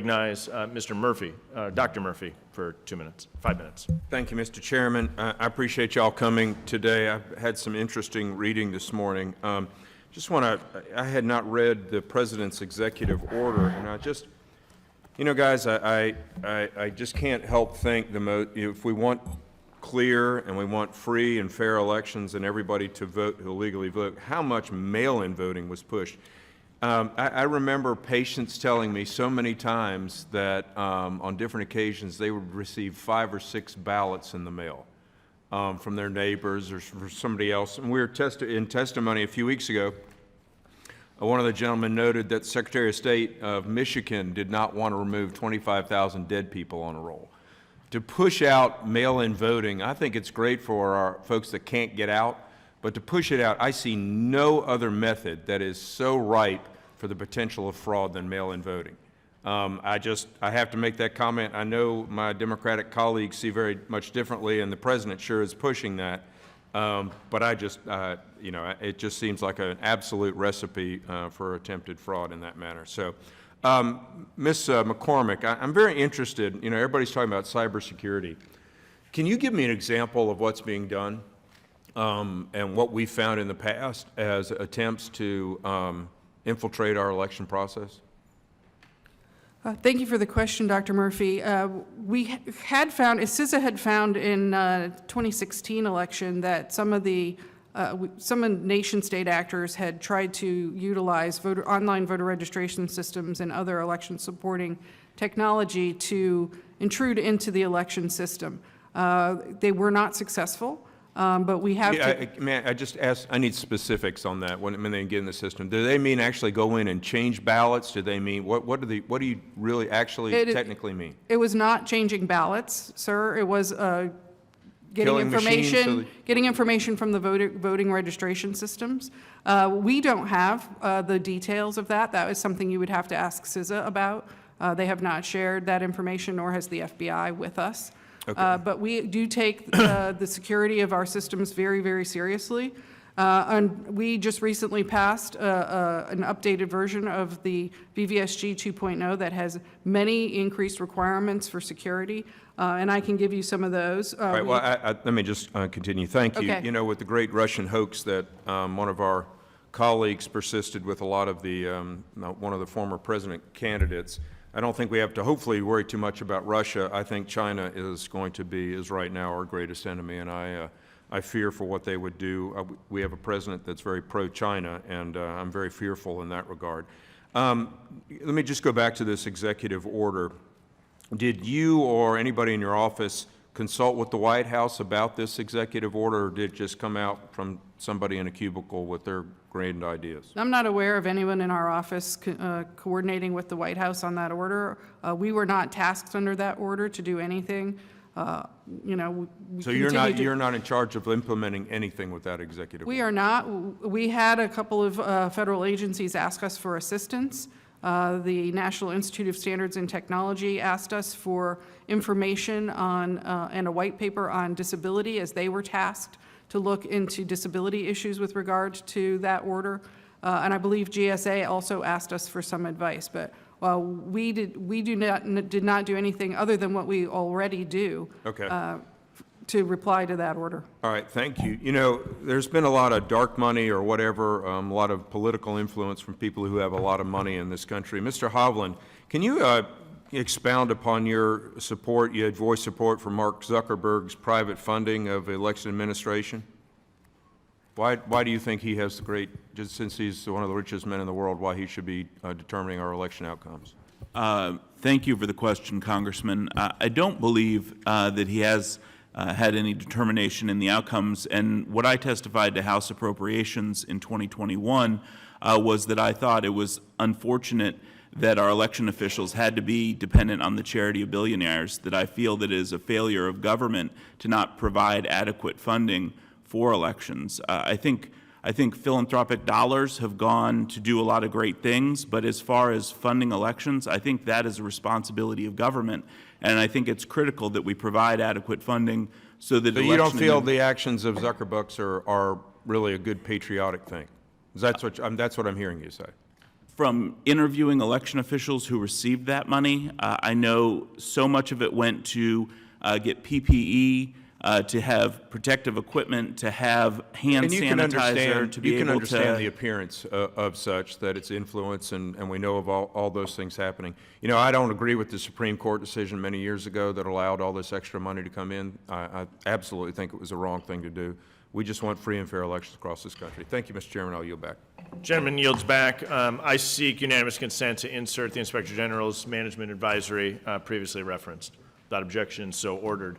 recognize Mr. Murphy, Dr. Murphy, for 5 minutes. Thank you, Mr. Chairman. I appreciate y'all coming today. I've had some interesting reading this morning. I had not read the President's executive order, and you know, guys, I just can't help think if we want clear and we want free and fair elections and everybody to vote who legally vote, how much mail-in voting was pushed. I remember patients telling me so many times that on different occasions they would receive 5 or 6 ballots in the mail from their neighbors or from somebody else. And we were in testimony a few weeks ago. One of the gentlemen noted that Secretary of State of Michigan did not want to remove 25,000 dead people on a roll. To push out mail-in voting, I think it's great for our folks that can't get out, but to push it out, I see no other method that is so ripe for the potential of fraud than mail-in voting. I have to make that comment. I know my Democratic colleagues see very much differently, and the President sure is pushing that. But you know, it just seems like an absolute recipe for attempted fraud in that manner. So, Ms. McCormick, I'm very interested. You know, everybody's talking about cybersecurity. Can you give me an example of what's being done and what we found in the past as attempts to infiltrate our election process? Thank you for the question, Dr. Murphy. We had found, CISA had found in 2016 election that some nation-state actors had tried to utilize online voter registration systems and other election supporting technology to intrude into the election system. They were not successful. But we have I just ask, I need specifics on that when they get in the system. Do they mean actually go in and change ballots? Do they mean, what do you really actually technically mean? It was not changing ballots, sir. It was getting information from the voting registration systems. We don't have the details of that. That is something you would have to ask CISA about. They have not shared that information, nor has the FBI with us. Okay. But we do take the security of our systems very, very seriously. And we just recently passed an updated version of the VVSG 2.0 that has many increased requirements for security. And I can give you some of those. All right, well, let me just continue. Thank you. Okay. You know, with the great Russian hoax that one of our colleagues persisted with a lot of the, one of the former president candidates, I don't think we have to hopefully worry too much about Russia. I think China is right now our greatest enemy, and I fear for what they would do. We have a president that's very pro-China, and I'm very fearful in that regard. Let me just go back to this executive order. Did you or anybody in your office consult with the White House about this executive order, or did it just come out from somebody in a cubicle with their grand ideas? I'm not aware of anyone in our office coordinating with the White House on that order. We were not tasked under that order to do anything. You know, so you're not in charge of implementing anything with that executive order? We are not. We had a couple of federal agencies ask us for assistance. The National Institute of Standards and Technology asked us for information on and a white paper on disability, as they were tasked to look into disability issues with regard to that order. And I believe GSA also asked us for some advice. But we did not do anything other than what we already do. Okay. To reply to that order. All right, thank you. You know, there's been a lot of dark money or whatever, a lot of political influence from people who have a lot of money in this country. Mr. Hovland, can you expound upon your support? You had voiced support for Mark Zuckerberg's private funding of election administration. Why do you think he has the great, just since he's one of the richest men in the world, why he should be determining our election outcomes? Thank you for the question, Congressman. I don't believe that he has had any determination in the outcomes, and what I testified to House Appropriations in 2021 was that I thought it was unfortunate that our election officials had to be dependent on the charity of billionaires, that I feel that it is a failure of government to not provide adequate funding for elections. I think philanthropic dollars have gone to do a lot of great things, but as far as funding elections, I think that is a responsibility of government. And I think it's critical that we provide adequate funding so that you don't feel the actions of Zuckerbucks are really a good patriotic thing? That's what I'm hearing you say. from interviewing election officials who received that money, I know so much of it went to get PPE, to have protective equipment, to have hand And you can sanitizer, to be you can able understand the to. appearance of such, that it's influence, and we know of all those things happening. You know, I don't agree with the Supreme Court decision many years ago that allowed all this extra money to come in. I absolutely think it was the wrong thing to do. We just want free and fair elections across this country. Thank you, Mr. Chairman. I'll yield back. Gentleman yields back. I seek unanimous consent to insert the Inspector General's management advisory previously referenced. Without objection, so ordered.